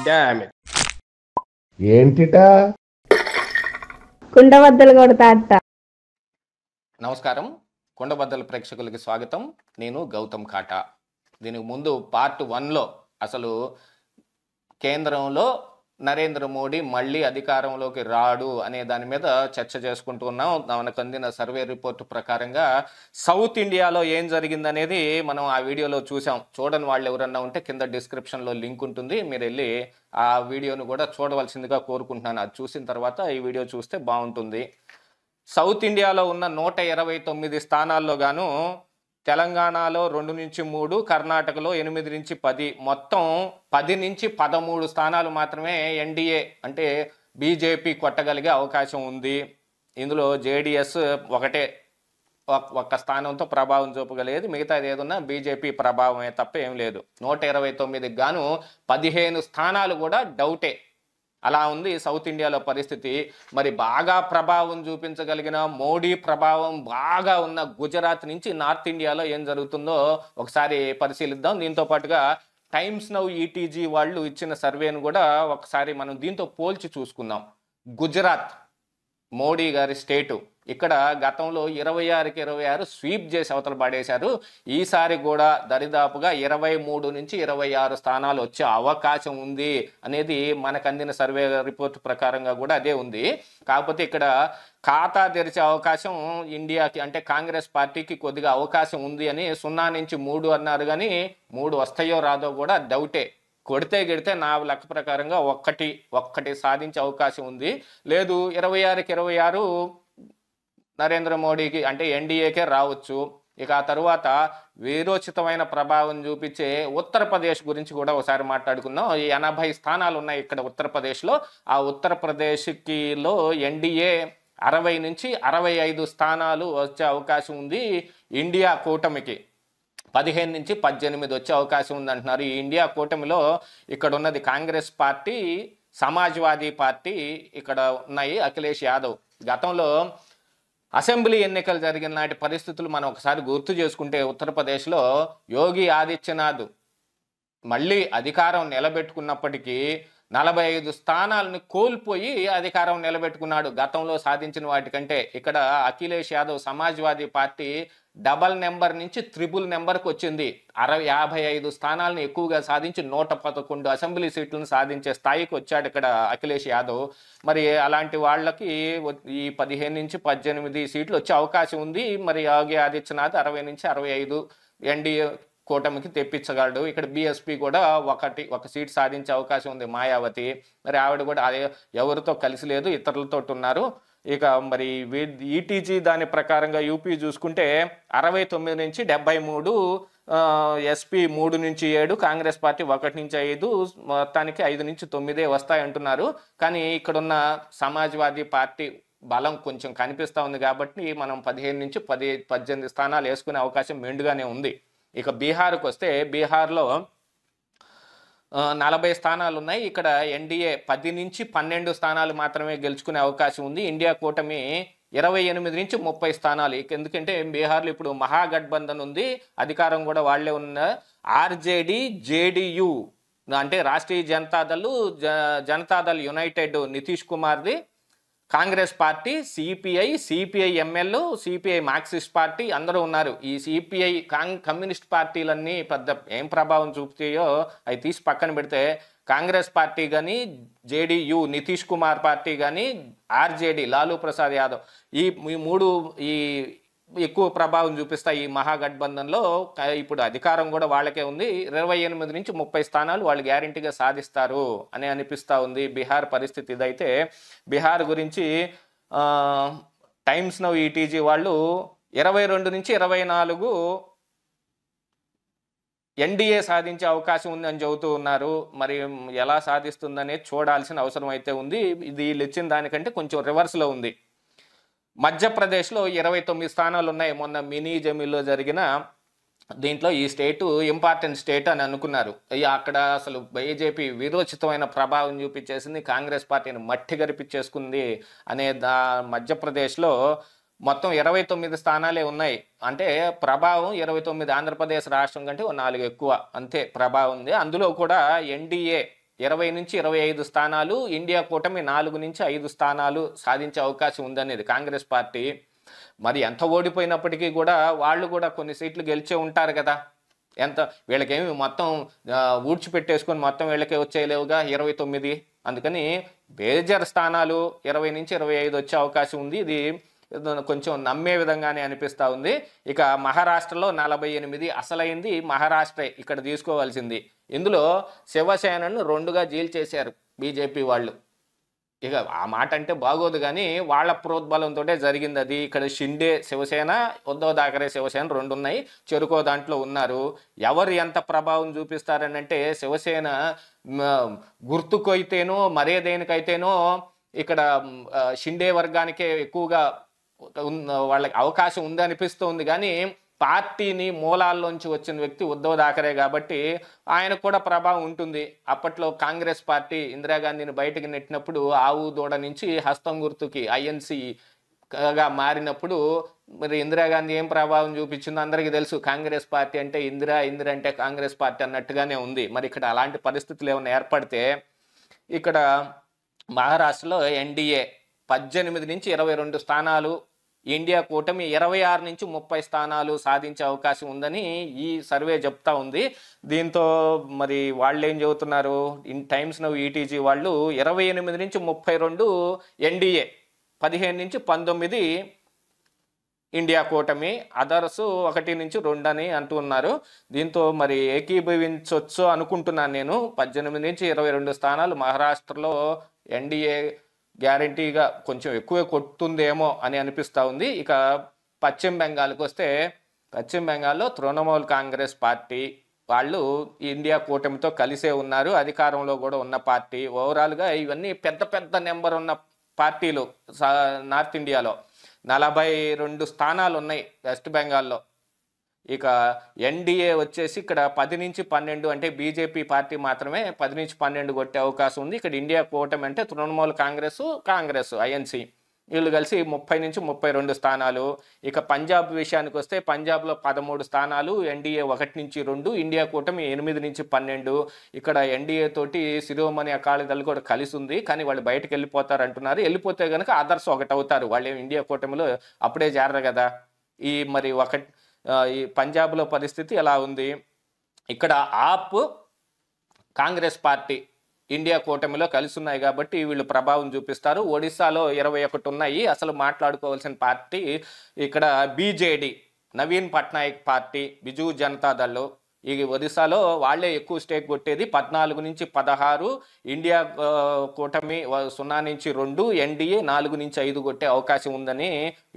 Damn it. ఏంటిటా కుండబద్దలు కొడతా అత్త. నమస్కారం, కొండబద్దల ప్రేక్షకులకి స్వాగతం. నేను గౌతమ్ కాటా. దీనికి ముందు పార్ట్ 1లో అసలు కేంద్రంలో నరేంద్ర మోడీ మళ్ళీ అధికారంలోకి రాడు అనే దాని మీద చర్చ చేసుకుంటూ ఉన్నాం. మనకు అందిన సర్వే రిపోర్ట్ ప్రకారంగా సౌత్ ఇండియాలో ఏం జరిగిందనేది మనం ఆ వీడియోలో చూసాం. చూడని వాళ్ళు ఎవరన్నా ఉంటే కింద డిస్క్రిప్షన్లో లింక్ ఉంటుంది, మీరు వెళ్ళి ఆ వీడియోను కూడా చూడవలసిందిగా కోరుకుంటున్నాను. అది చూసిన తర్వాత ఈ వీడియో చూస్తే బాగుంటుంది. సౌత్ ఇండియాలో ఉన్న 129 స్థానాల్లో గాను తెలంగాణలో 2 నుంచి 3, కర్ణాటకలో 8 నుంచి 10, మొత్తం 10 నుంచి 13 స్థానాలు మాత్రమే ఎన్డీఏ అంటే బీజేపీ కొట్టగలిగే అవకాశం ఉంది. ఇందులో జేడిఎస్ ఒక్క స్థానంతో ప్రభావం చూపగలిగేది, మిగతాది ఏదన్నా బీజేపీ ప్రభావమే తప్ప ఏం లేదు. 129కి గాను 15 స్థానాలు కూడా డౌటే. అలా ఉంది సౌత్ ఇండియాలో పరిస్థితి. మరి బాగా ప్రభావం చూపించగలిగిన, మోడీ ప్రభావం బాగా ఉన్న గుజరాత్ నుంచి నార్త్ ఇండియాలో ఏం జరుగుతుందో ఒకసారి పరిశీలిద్దాం. దీంతో పాటుగా టైమ్స్ నౌ ఈటీజీ వాళ్ళు ఇచ్చిన సర్వేను కూడా ఒకసారి మనం దీంతో పోల్చి చూసుకుందాం. గుజరాత్ మోడీ గారి స్టేటు, ఇక్కడ గతంలో 26కి 26 స్వీప్ చేసి అవతల పడేశారు. ఈసారి కూడా దరిదాపుగా 23 నుంచి 26 స్థానాలు వచ్చే అవకాశం ఉంది అనేది మనకు అందిన సర్వే రిపోర్ట్ ప్రకారంగా కూడా అదే ఉంది. కాకపోతే ఇక్కడ ఖాతా తెరిచే అవకాశం ఇండియాకి అంటే కాంగ్రెస్ పార్టీకి కొద్దిగా అవకాశం ఉంది అని 0 నుంచి 3 అన్నారు, కానీ 3 వస్తాయో రాదో కూడా డౌటే. కొడితే నా లెక్క ప్రకారంగా ఒక్కటి సాధించే అవకాశం ఉంది. లేదు 26కి 26 నరేంద్ర మోడీకి అంటే ఎన్డీఏకే రావచ్చు. ఇక ఆ తరువాత వీరోచితమైన ప్రభావం చూపించే ఉత్తరప్రదేశ్ గురించి కూడా ఒకసారి మాట్లాడుకుందాం. 80 స్థానాలు ఉన్నాయి ఇక్కడ ఉత్తరప్రదేశ్లో. ఆ ఉత్తరప్రదేశ్కిలో ఎన్డీఏ 60 నుంచి 65 స్థానాలు వచ్చే అవకాశం ఉంది. ఇండియా కూటమికి 15 నుంచి 18 వచ్చే అవకాశం ఉంది అంటున్నారు. ఈ ఇండియా కూటమిలో ఇక్కడ ఉన్నది కాంగ్రెస్ పార్టీ, సమాజ్వాదీ పార్టీ ఇక్కడ ఉన్నాయి, అఖిలేష్ యాదవ్. గతంలో అసెంబ్లీ ఎన్నికలు జరిగిన నాటి పరిస్థితులు మనం ఒకసారి గుర్తు చేసుకుంటే ఉత్తరప్రదేశ్లో యోగి ఆదిత్యనాథ్ మళ్ళీ అధికారం నిలబెట్టుకున్నప్పటికీ 45 స్థానాలను కోల్పోయి అధికారం నిలబెట్టుకున్నాడు గతంలో సాధించిన వాటికంటే. ఇక్కడ Akhilesh Yadav Samajwadi party double number నుంచి ట్రిపుల్ నెంబర్కి వచ్చింది. 55 స్థానాలను ఎక్కువగా సాధించి 111 అసెంబ్లీ సీట్లను సాధించే స్థాయికి వచ్చాడు ఇక్కడ అఖిలేష్ యాదవ్. మరి అలాంటి వాళ్ళకి ఈ 15 నుంచి 18 సీట్లు వచ్చే అవకాశం ఉంది. మరి యోగి ఆదిత్యనాథ్ 60 నుంచి 65 ఎన్డీఏ కూటమికి తెప్పించగలడు. ఇక్కడ బీఎస్పీ కూడా ఒక సీట్ సాధించే అవకాశం ఉంది, మాయావతి. మరి ఆవిడ కూడా అదే ఎవరితో కలిసి లేదు, ఇతరులతో ఉన్నారు. ఇక మరి ఈటీజీ దాని ప్రకారంగా యూపీ చూసుకుంటే 69 నుంచి 73, ఎస్పీ 3 నుంచి 7, కాంగ్రెస్ పార్టీ 1 నుంచి 5, మొత్తానికి 5 నుంచి 9 వస్తాయి అంటున్నారు. కానీ ఇక్కడున్న సమాజ్వాదీ పార్టీ బలం కొంచెం కనిపిస్తూ ఉంది కాబట్టి మనం 15 నుంచి 18 స్థానాలు వేసుకునే అవకాశం మెండుగానే ఉంది. ఇక బీహార్కి వస్తే బీహార్లో 40 స్థానాలు ఉన్నాయి. ఇక్కడ ఎన్డీఏ 10 నుంచి 12 స్థానాలు మాత్రమే గెలుచుకునే అవకాశం ఉంది. ఇండియా కూటమి 28 నుంచి 30 స్థానాలు. ఎందుకంటే బీహార్లో ఇప్పుడు మహాగఠబంధన్ ఉంది, అధికారం కూడా వాళ్లే ఉన్న. ఆర్జేడీ, జేడీయూ అంటే రాష్ట్రీయ జనతాదళ్ యునైటెడ్ నితీష్ కుమార్ది, Congress party, CPI ML, CPI Marxist party అందరూ ఉన్నారు. ఈ సిపిఐ కమ్యూనిస్ట్ పార్టీలన్నీ పెద్ద ఏం ప్రభావం చూపుతాయో అవి తీసి పక్కన పెడితే కాంగ్రెస్ పార్టీ కానీ, జేడీయూ నితీష్ కుమార్ పార్టీ కానీ, ఆర్జేడీ లాలూ ప్రసాద్ యాదవ్ ఈ 3 ఎక్కువ ప్రభావం చూపిస్తాయి ఈ మహాగఠబంధన్లో. ఇప్పుడు అధికారం కూడా వాళ్ళకే ఉంది. 28 నుంచి 30 స్థానాలు వాళ్ళు గ్యారెంటీగా సాధిస్తారు అని అనిపిస్తూ ఉంది. బీహార్ పరిస్థితి ఇదైతే. బీహార్ గురించి టైమ్స్ నౌ ఈటీజీ వాళ్ళు 22 నుంచి 24 ఎన్డీఏ సాధించే అవకాశం ఉందని చెబుతూ ఉన్నారు. మరి ఎలా సాధిస్తుందనేది చూడాల్సిన అవసరం అయితే ఉంది. ఇది వీళ్ళు ఇచ్చిన దానికంటే కొంచెం రివర్స్లో ఉంది. మధ్యప్రదేశ్లో 29 స్థానాలు ఉన్నాయి. మొన్న మినీ జమీల్లో జరిగిన దీంట్లో ఈ స్టేటు ఇంపార్టెంట్ స్టేట్ అని అనుకున్నారు. అక్కడ అసలు బీజేపీ వీరోచితమైన ప్రభావం చూపించేసింది, కాంగ్రెస్ పార్టీని మట్టి గరిపించేసుకుంది అనే మధ్యప్రదేశ్లో మొత్తం 29 స్థానాలే ఉన్నాయి. అంటే ప్రభావం 29 ఆంధ్రప్రదేశ్ రాష్ట్రం కంటే 4 ఎక్కువ, అంతే ప్రభావం ఉంది. అందులో కూడా ఎన్డీఏ 20 నుంచి 25 స్థానాలు, ఇండియా కూటమి 4 నుంచి 5 స్థానాలు సాధించే అవకాశం ఉందనేది కాంగ్రెస్ పార్టీ. మరి ఎంత ఓడిపోయినప్పటికీ కూడా వాళ్ళు కూడా కొన్ని సీట్లు గెలిచే ఉంటారు కదా. ఎంత వీళ్ళకేమి మొత్తం ఊడ్చిపెట్టేసుకొని మొత్తం వీళ్ళకే వచ్చేయలేవుగా 29. అందుకని బేజర్ స్థానాలు 20 నుంచి 25 వచ్చే అవకాశం ఉంది. ఇది కొంచెం నమ్మే విధంగానే అనిపిస్తూ ఉంది. ఇక మహారాష్ట్రలో 48 అసలైంది మహారాష్ట్రే ఇక్కడ తీసుకోవాల్సింది. ఇందులో శివసేనను 2గా చీల్చేశారు బీజేపీ వాళ్ళు. ఇక ఆ మాట అంటే బాగోదు కానీ వాళ్ళ ప్రోద్బలంతో జరిగింది అది. ఇక్కడ షిండే శివసేన, ఉద్ధవ్ థాకరే శివసేన 2 ఉన్నాయి, చెరుకో దాంట్లో ఉన్నారు. ఎవరు ఎంత ప్రభావం చూపిస్తారని అంటే శివసేన గుర్తుకైతేనో మరే దేనికైతేనో ఇక్కడ షిండే వర్గానికే ఎక్కువగా వాళ్ళకి అవకాశం ఉంది అనిపిస్తుంది. కానీ పార్టీని మూలాల్లోంచి వచ్చిన వ్యక్తి ఉద్ధవ్ థాకరే కాబట్టి ఆయనకు కూడా ప్రభావం ఉంటుంది. అప్పట్లో కాంగ్రెస్ పార్టీ ఇందిరాగాంధీని బయటకు నెట్టినప్పుడు ఆవు దూడ నుంచి హస్తం గుర్తుకి INCగా మారినప్పుడు మరి ఇందిరాగాంధీ ఏం ప్రభావం చూపించిందో అందరికీ తెలుసు. కాంగ్రెస్ పార్టీ అంటే ఇందిరా అంటే కాంగ్రెస్ పార్టీ అన్నట్టుగానే ఉంది. మరి ఇక్కడ అలాంటి పరిస్థితులు ఏమైనా ఏర్పడితే ఇక్కడ మహారాష్ట్రలో NDA 18 నుంచి 22 స్థానాలు, ఇండియా కూటమి 26 నుంచి 30 స్థానాలు సాధించే అవకాశం ఉందని ఈ సర్వే చెప్తా ఉంది. దీంతో మరి వాళ్ళు ఏం చెబుతున్నారు, ఇన్ టైమ్స్ నౌ ETG వాళ్ళు 28 నుంచి 32 NDA, 15 నుంచి 19 ఇండియా కూటమి, అదర్స్ 1 నుంచి 2 అని అంటున్నారు. దీంతో మరి ఏకీభవించవచ్చు అనుకుంటున్నాను నేను. 18 నుంచి 22 స్థానాలు మహారాష్ట్రలో NDA గ్యారంటీగా కొంచెం ఎక్కువే కొట్టుందేమో అని అనిపిస్తూ ఉంది. ఇక పశ్చిమ బెంగాల్కి వస్తే పశ్చిమ బెంగాల్లో తృణమూల్ కాంగ్రెస్ పార్టీ వాళ్ళు ఇండియా కూటమితో కలిసే ఉన్నారు, అధికారంలో కూడా ఉన్న పార్టీ. ఓవరాల్గా ఇవన్నీ పెద్ద పెద్ద నెంబర్ ఉన్న పార్టీలు. నార్త్ ఇండియాలో 42 స్థానాలు ఉన్నాయి వెస్ట్ బెంగాల్లో. ఇక NDA వచ్చేసి ఇక్కడ 10 నుంచి 12 అంటే బీజేపీ పార్టీ మాత్రమే 10 నుంచి 12 కొట్టే అవకాశం ఉంది. ఇక్కడ ఇండియా కూటమి అంటే తృణమూల్ కాంగ్రెస్ INC వీళ్ళు కలిసి 30 నుంచి 32 స్థానాలు. ఇక పంజాబ్ విషయానికి వస్తే పంజాబ్లో 13 స్థానాలు, NDA 1 నుంచి 2, ఇండియా కూటమి 8 నుంచి 12. ఇక్కడ NDA తోటి శిరోమణి అకాళీ దళ్ కూడా కలిసి ఉంది, కానీ వాళ్ళు బయటకు వెళ్ళిపోతారు అంటున్నారు. వెళ్ళిపోతే కనుక అదర్స్ 1 అవుతారు. వాళ్ళు ఇండియా కూటమిలో అప్పుడే చేరరు కదా. ఈ మరి ఈ పంజాబ్లో పరిస్థితి ఎలా ఉంది. ఇక్కడ ఆప్ కాంగ్రెస్ పార్టీ ఇండియా కూటమిలో కలిసి ఉన్నాయి కాబట్టి వీళ్ళు ప్రభావం చూపిస్తారు. ఒడిశాలో 21 ఉన్నాయి. అసలు మాట్లాడుకోవాల్సిన పార్టీ ఇక్కడ BJD, నవీన్ పట్నాయక్ పార్టీ, బిజు జనతాదళ్. ఈ ఒడిశాలో వాళ్లే ఎక్కువ స్టేక్ కొట్టేది. 14 నుంచి 16 ఇండియా కూటమి 0 నుంచి 2, NDA 4 నుంచి 5 కొట్టే అవకాశం ఉందని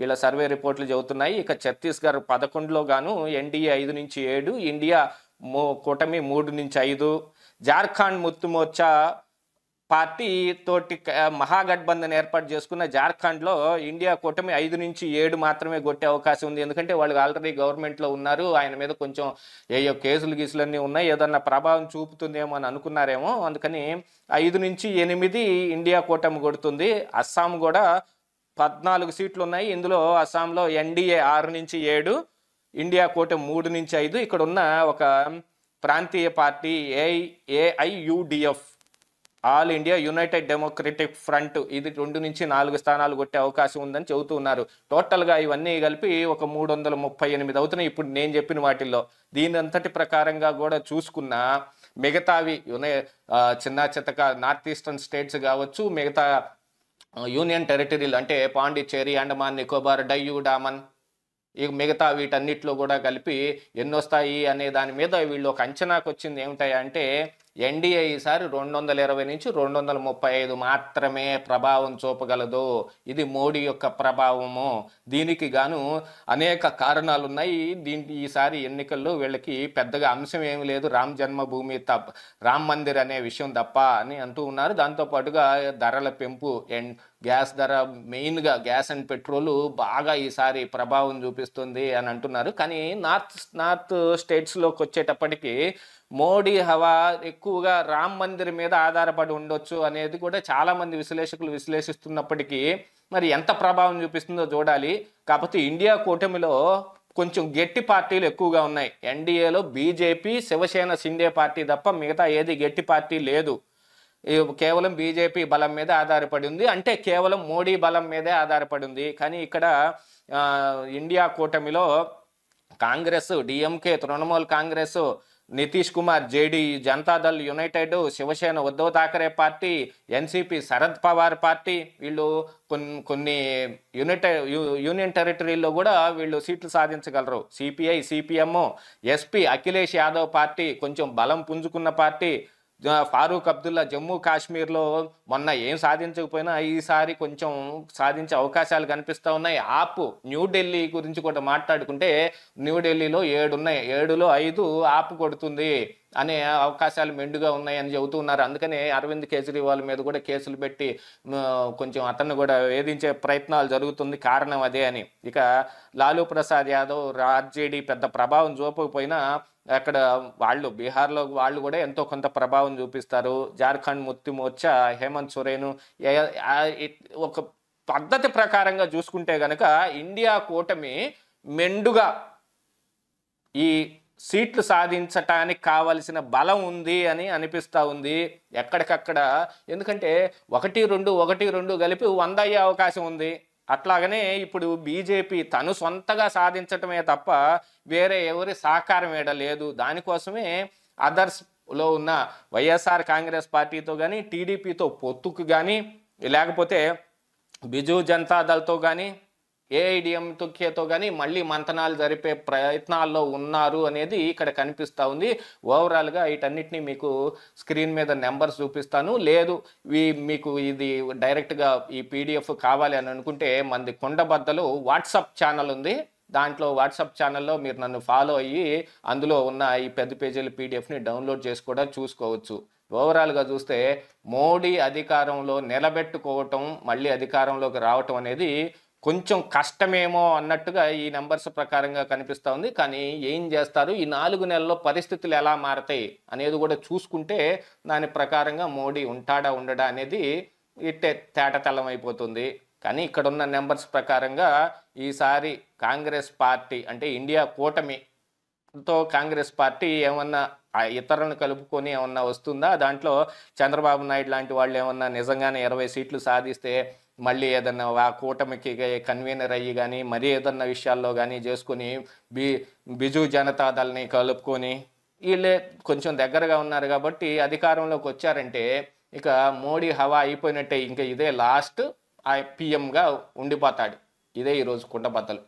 వీళ్ళ సర్వే రిపోర్ట్లు చెబుతున్నాయి. ఇక ఛత్తీస్గఢ్ 11లో గాను NDA 5 నుంచి 7, ఇండియా కూటమి 3 నుంచి 5. జార్ఖండ్ ముక్తి మోర్చా పార్టీ తోటి మహాగఠబంధన్ ఏర్పాటు చేసుకున్న జార్ఖండ్లో ఇండియా కూటమి 5 నుంచి 7 మాత్రమే కొట్టే అవకాశం ఉంది. ఎందుకంటే వాళ్ళు ఆల్రెడీ గవర్నమెంట్లో ఉన్నారు, ఆయన మీద కొంచెం ఏయో గీసులన్నీ ఉన్నాయి, ఏదన్నా ప్రభావం చూపుతుందేమో అని అనుకున్నారేమో. అందుకని 5 నుంచి 8 ఇండియా కూటమి కొడుతుంది. అస్సాం కూడా 14 సీట్లు ఉన్నాయి. ఇందులో అస్సాంలో NDA 6 నుంచి 7, ఇండియా కూటమి 3 నుంచి 5. ఇక్కడ ఉన్న ఒక ప్రాంతీయ party AIUDF, all India United democratic front, ఇది 2 నుంచి 4 స్థానాలు కొట్టే అవకాశం ఉందని చెబుతూ ఉన్నారు. టోటల్గా ఇవన్నీ కలిపి ఒక 338 అవుతున్నాయి ఇప్పుడు నేను చెప్పిన వాటిల్లో. దీని అంతటి ప్రకారంగా కూడా చూసుకున్న మిగతావి చిన్న చితక నార్త్ ఈస్టర్న్ స్టేట్స్ కావచ్చు, మిగతా యూనియన్ టెరిటరీలు అంటే పాండిచ్చేరి, అండమాన్ నికోబార్, డయ్యూ, డామన్, ఇక మిగతా వీటన్నిటిలో కూడా కలిపి ఎన్నొస్తాయి అనే దాని మీద వీళ్ళు ఒక అంచనాకు వచ్చింది. ఏమిటాయంటే NDA ఈసారి 220 నుంచి 235 మాత్రమే ప్రభావం చూపగలదు. ఇది మోడీ యొక్క ప్రభావము. దీనికి గాను అనేక కారణాలు ఉన్నాయి. ఈసారి ఎన్నికల్లో వీళ్ళకి పెద్దగా అంశం ఏమి లేదు, రామ్ జన్మభూమి రామ్ మందిర్ అనే విషయం తప్ప అని అంటూ ఉన్నారు. దాంతోపాటుగా ధరల పెంపు, గ్యాస్ ధర, మెయిన్గా గ్యాస్ అండ్ పెట్రోలు బాగా ఈసారి ప్రభావం చూపిస్తుంది అని అంటున్నారు. కానీ నార్త్ స్టేట్స్లోకి వచ్చేటప్పటికి మోడీ హవా ఎక్కువగా రామ్ మందిర్ మీద ఆధారపడి ఉండొచ్చు అనేది కూడా చాలామంది విశ్లేషకులు విశ్లేషిస్తున్నప్పటికీ మరి ఎంత ప్రభావం చూపిస్తుందో చూడాలి. కాకపోతే ఇండియా కూటమిలో కొంచెం గట్టి పార్టీలు ఎక్కువగా ఉన్నాయి. NDAలో బీజేపీ, శివసేన, షిండే పార్టీ తప్ప మిగతా ఏది గట్టి పార్టీ లేదు. కేవలం బీజేపీ బలం మీద ఆధారపడి ఉంది, అంటే కేవలం మోడీ బలం మీదే ఆధారపడి ఉంది. కానీ ఇక్కడ ఇండియా కూటమిలో Congress, DMK, Trinamool Congress, Nitish Kumar JD, Janata Dal United, Shiv Sena Uddhav Thackeray party, NCP Sharad Pawar party, వీళ్ళు కొన్ని యూనియన్ టెరిటరీలో కూడా వీళ్ళు సీట్లు సాధించగలరు. సిపిఐ, సిపిఎం, ఎస్పీ అఖిలేష్ యాదవ్ పార్టీ కొంచెం బలం పుంజుకున్న పార్టీ. ఫారూక్ అబ్దుల్లా జమ్మూ కాశ్మీర్లో మొన్న ఏం సాధించకపోయినా ఈసారి కొంచెం సాధించే అవకాశాలు కనిపిస్తూ ఉన్నాయి. న్యూఢిల్లీ గురించి కూడా మాట్లాడుకుంటే న్యూఢిల్లీలో 7 ఉన్నాయి, 7లో 5 ఆపు కొడుతుంది అనే అవకాశాలు మెండుగా ఉన్నాయని చెబుతున్నారు. అందుకనే అరవింద్ కేజ్రీవాల్ మీద కూడా కేసులు పెట్టి కొంచెం అతన్ని కూడా వేధించే ప్రయత్నాలు జరుగుతుంది. కారణం అదే అని. ఇక లాలూ ప్రసాద్ యాదవ్, ఆర్జేడీ పెద్ద ప్రభావం చూపకపోయినా అక్కడ వాళ్ళు బీహార్లో వాళ్ళు కూడా ఎంతో కొంత ప్రభావం చూపిస్తారు. జార్ఖండ్ ముక్తి మోర్చా, హేమంత్ సోరెన్, ఒక పద్ధతి ప్రకారంగా చూసుకుంటే గనక ఇండియా కూటమి మెండుగా ఈ సీట్లు సాధించటానికి కావలసిన బలం ఉంది అని అనిపిస్తూ ఉంది ఎక్కడికక్కడ. ఎందుకంటే 1-2 కలిపి 100 అయ్యే అవకాశం ఉంది. అట్లాగనే ఇప్పుడు బీజేపీ తను సొంతగా సాధించటమే తప్ప వేరే ఎవరి సహకారం ఏడ లేదు. దానికోసమే అదర్స్లో ఉన్న వైఎస్ఆర్ కాంగ్రెస్ పార్టీతో కానీ, టీడీపీతో పొత్తుకు కానీ, లేకపోతే బిజు జనతాదళ్తో కానీ, ఏఐడిఎంకేతో కానీ మళ్ళీ మంతనాలు జరిపే ప్రయత్నాల్లో ఉన్నారు అనేది ఇక్కడ కనిపిస్తూ ఉంది. ఓవరాల్గా వీటన్నిటినీ మీకు స్క్రీన్ మీద నెంబర్స్ చూపిస్తాను. లేదు మీకు ఇది డైరెక్ట్గా ఈ పీడిఎఫ్ కావాలి అని అనుకుంటే మనది కొండబద్దలు వాట్సాప్ ఛానల్ ఉంది. దాంట్లో వాట్సాప్ ఛానల్లో మీరు నన్ను ఫాలో అయ్యి అందులో ఉన్న ఈ పెద్ద పేజీల పీడిఎఫ్ని డౌన్లోడ్ చేసి కూడా చూసుకోవచ్చు. ఓవరాల్గా చూస్తే మోడీ అధికారంలో నిలబెట్టుకోవటం, మళ్ళీ అధికారంలోకి రావటం అనేది కొంచెం కష్టమేమో అన్నట్టుగా ఈ నెంబర్స్ ప్రకారంగా కనిపిస్తూ ఉంది. కానీ ఏం చేస్తారు, ఈ 4 నెలల్లో పరిస్థితులు ఎలా మారతాయి అనేది కూడా చూసుకుంటే దాని ప్రకారంగా మోడీ ఉంటాడా ఉండడా అనేది ఇట్టే తేటతెల్లం అయిపోతుంది. కానీ ఇక్కడ ఉన్న నెంబర్స్ ప్రకారంగా ఈసారి కాంగ్రెస్ పార్టీ అంటే ఇండియా కూటమితో కాంగ్రెస్ పార్టీ ఏమన్నా ఇతరులను కలుపుకొని ఏమన్నా వస్తుందా? దాంట్లో చంద్రబాబు నాయుడు లాంటి వాళ్ళు ఏమన్నా నిజంగానే 20 సీట్లు సాధిస్తే మళ్ళీ ఏదన్నా ఆ కూటమికి కన్వీనర్ అయ్యి కానీ మరీ ఏదన్నా విషయాల్లో కానీ చేసుకొని బిజు జనతాదళ్ని కలుపుకొని వీళ్ళే కొంచెం దగ్గరగా ఉన్నారు కాబట్టి అధికారంలోకి వచ్చారంటే ఇక మోడీ హవా అయిపోయినట్టే. ఇంకా ఇదే లాస్ట్ పిఎంగా ఉండిపోతాడు. ఇదే ఈరోజు కుండబద్దలు.